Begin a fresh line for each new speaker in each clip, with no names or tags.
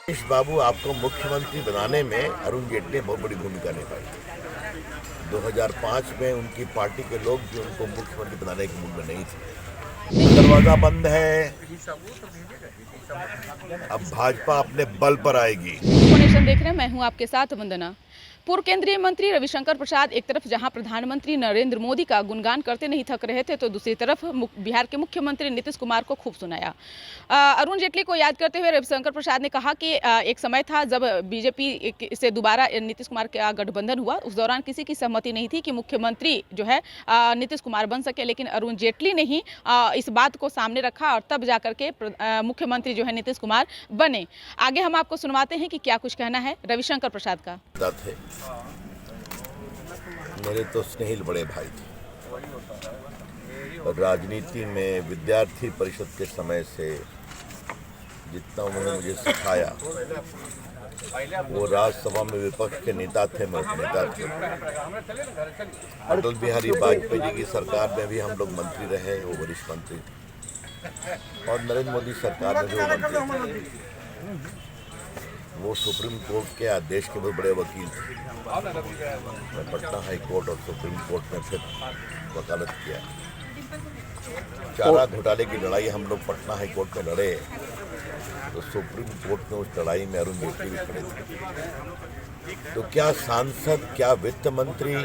नीतीश बाबू आपको मुख्यमंत्री बनाने में अरुण जेटली ने बहुत बड़ी भूमिका निभाई। 2005 में उनकी पार्टी के लोग भी उनको मुख्यमंत्री बनाने के मूड में नहीं थे। दरवाजा बंद है, अब भाजपा अपने बल पर आएगी।
नेशन देख रहे हैं, मैं हूं आपके साथ वंदना। पूर्व केंद्रीय मंत्री रविशंकर प्रसाद एक तरफ जहां प्रधानमंत्री नरेंद्र मोदी का गुणगान करते नहीं थक रहे थे, तो दूसरी तरफ बिहार के मुख्यमंत्री नीतीश कुमार को खूब सुनाया। अरुण जेटली को याद करते हुए रविशंकर प्रसाद ने कहा कि एक समय था जब बीजेपी से दोबारा नीतीश कुमार का गठबंधन हुआ, उस दौरान किसी की सहमति नहीं थी कि मुख्यमंत्री जो है नीतीश कुमार बन सके, लेकिन अरुण जेटली ने ही इस बात को सामने रखा और तब जाकर के मुख्यमंत्री जो है नीतीश कुमार बने। आगे हम आपको सुनवाते हैं कि क्या कुछ कहना है रविशंकर प्रसाद का।
थे मेरे तो स्नेहिल बड़े भाई थे और राजनीति में विद्यार्थी परिषद के समय से जितना उन्होंने मुझे सिखाया, वो राज्यसभा में विपक्ष के नेता थे, मैं उपनेता थे। अटल बिहारी वाजपेयी जी की सरकार में भी हम लोग मंत्री रहे, वो वरिष्ठ मंत्री थे, और नरेंद्र मोदी सरकार में भी वो मंत्री थे। वो सुप्रीम कोर्ट के आदेश के बहुत बड़े वकील थे। मैं पटना हाई कोर्ट और सुप्रीम कोर्ट में फिर वकालत किया। चारा घोटाले की लड़ाई हम लोग पटना हाई कोर्ट में लड़े, तो सुप्रीम कोर्ट में उस लड़ाई में अरुण जेटली भी खड़े थे। तो क्या सांसद, क्या वित्त मंत्री,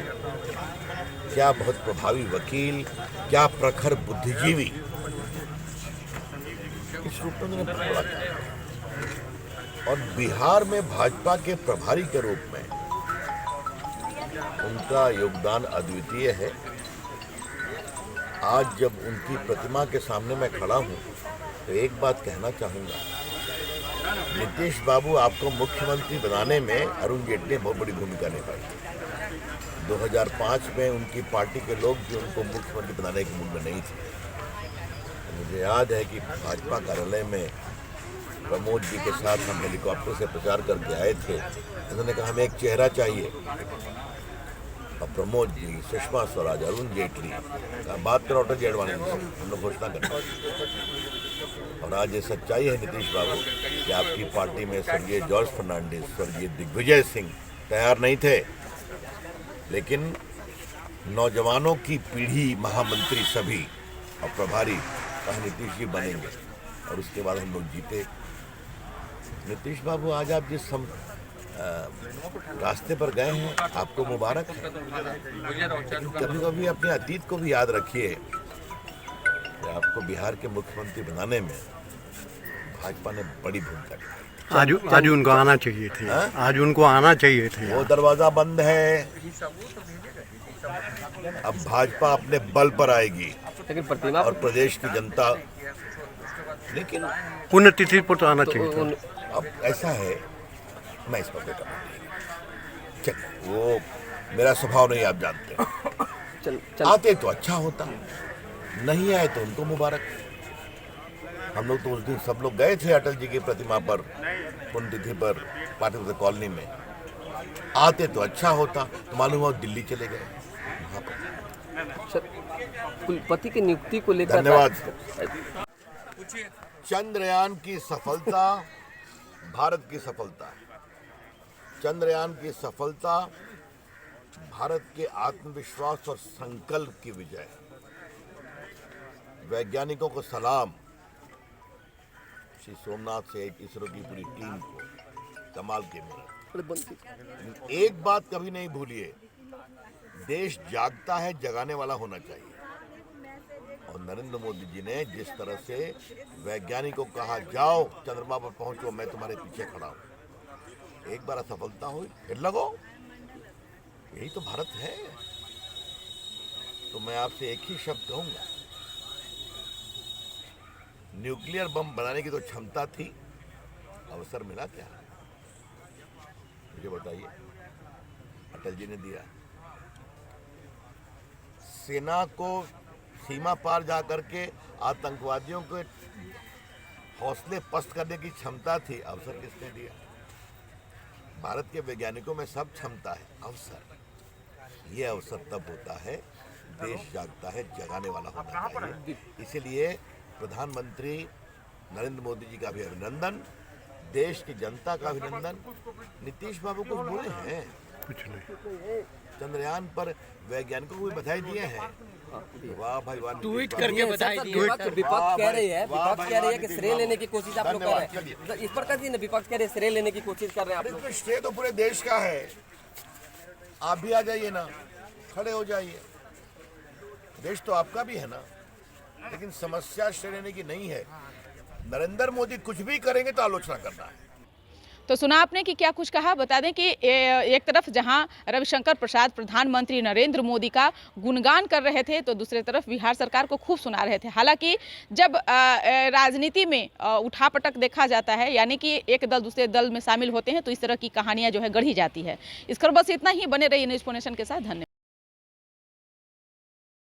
क्या बहुत प्रभावी वकील, क्या प्रखर बुद्धिजीवी, इस रूप में उन्होंने बड़ा किया। और बिहार में भाजपा के प्रभारी के रूप में उनका योगदान अद्वितीय है। आज जब उनकी प्रतिमा के सामने मैं खड़ा हूं, तो एक बात कहना चाहूंगा, नीतीश बाबू आपको मुख्यमंत्री बनाने में अरुण जेटली ने बहुत बड़ी भूमिका निभाई। 2005 में उनकी पार्टी के लोग भी उनको मुख्यमंत्री बनाने के मूड में नहीं थे। मुझे याद है कि भाजपा कार्यालय में प्रमोद जी के साथ हम हेलीकॉप्टर से प्रचार करके आए थे। उन्होंने कहा हमें एक चेहरा चाहिए, और प्रमोद जी, सुषमा स्वराज, अरुण जेटली का बात करो अटल जी अडवाणी जी से, हम लोग घोषणा करते। और आज ये सच्चाई है नीतीश बाबू कि आपकी पार्टी में स्वर्गीय जॉर्ज फर्नांडिस, स्वर्गीय दिग्विजय सिंह तैयार नहीं थे, लेकिन नौजवानों की पीढ़ी महामंत्री सभी और प्रभारी कहा नीतीश जी बनेंगे, और उसके बाद हम लोग जीते। नीतीश बाबू, आज आप जिस रास्ते पर गए हैं, आपको मुबारक है। कभी कभी अपने अतीत को भी याद रखिए कि आपको बिहार के मुख्यमंत्री बनाने में भाजपा ने बड़ी भूमिका निभाई।
आज उनको आना चाहिए थे। आज उनको आना चाहिए थे।
वो दरवाजा बंद है, अब भाजपा अपने बल पर आएगी और प्रदेश की जनता, लेकिन
पुण्यतिथि पर तो आना चाहिए था।
अब ऐसा है, मैं इस पर बेटा चल, वो मेरा स्वभाव नहीं, आप जानते हैं। आते तो अच्छा होता, नहीं आए तो उनको मुबारक। हम लोग तो उस दिन सब लोग गए थे अटल जी की प्रतिमा पर, पुण्यतिथि पर, पार्टी कॉलोनी में। आते तो अच्छा होता, तो मालूम हुआ दिल्ली चले गए। वहाँ पर
कुलपति की नियुक्ति को लेकर
धन्यवाद। चंद्रयान की सफलता भारत की सफलता है। चंद्रयान की सफलता भारत के आत्मविश्वास और संकल्प की विजय है। वैज्ञानिकों को सलाम, श्री सोमनाथ से इसरो की पूरी टीम को, कमाल की मेहनत। एक बात कभी नहीं भूलिए, देश जागता है, जगाने वाला होना चाहिए। और नरेंद्र मोदी जी ने जिस तरह से वैज्ञानिकों को कहा जाओ चंद्रमा पर पहुंचो, मैं तुम्हारे पीछे खड़ा हूं, एक बार असफलता हुई फिर लगो, यही तो भारत है। तो मैं आपसे एक ही शब्द कहूंगा, न्यूक्लियर बम बनाने की तो क्षमता थी, अवसर मिला क्या? मुझे बताइए। अटल जी ने दिया। सेना को सीमा पार जा करके आतंकवादियों के हौसले पस्त करने की क्षमता थी, अवसर किसने दिया? भारत के वैज्ञानिकों में सब क्षमता है, अवसर। ये अवसर तब होता है, देश जागता है, जगाने वाला होना चाहिए। इसीलिए प्रधानमंत्री नरेंद्र मोदी जी का भी अभिनंदन, देश की जनता का अभिनंदन। नीतीश बाबू कुछ बोले हैं?
कुछ नहीं।
चंद्रयान पर वैज्ञानिकों को भी बधाई दिए हैं। वाह भाई वाह।
ट्वीट करके बधाई दी।
विपक्ष कह रही है, विपक्ष कह रही है कि श्रेय लेने की कोशिश आप लोग कर रहे हैं। इस पर कहिए ना, विपक्ष कह रहे हैं श्रेय लेने की कोशिश कर रहे हैं आप लोग।
अरे तो श्रेय तो पूरे देश का है। आप भी आ जाइए ना, खड़े हो जाइए। देश तो आपका भी है ना, लेकिन समस्या श्रेय लेने की नहीं है। नरेंद्र मोदी कुछ भी करेंगे तो आलोचना करना है।
तो सुना आपने कि क्या कुछ कहा। बता दें कि एक तरफ जहां रविशंकर प्रसाद प्रधानमंत्री नरेंद्र मोदी का गुणगान कर रहे थे, तो दूसरी तरफ बिहार सरकार को खूब सुना रहे थे। हालांकि जब राजनीति में उठापटक देखा जाता है, यानी कि एक दल दूसरे दल में शामिल होते हैं, तो इस तरह की कहानियां जो है गढ़ी जाती है। इस पर बस इतना ही। बने रहिए न्यूज़ पोनेशन के साथ। धन्यवाद।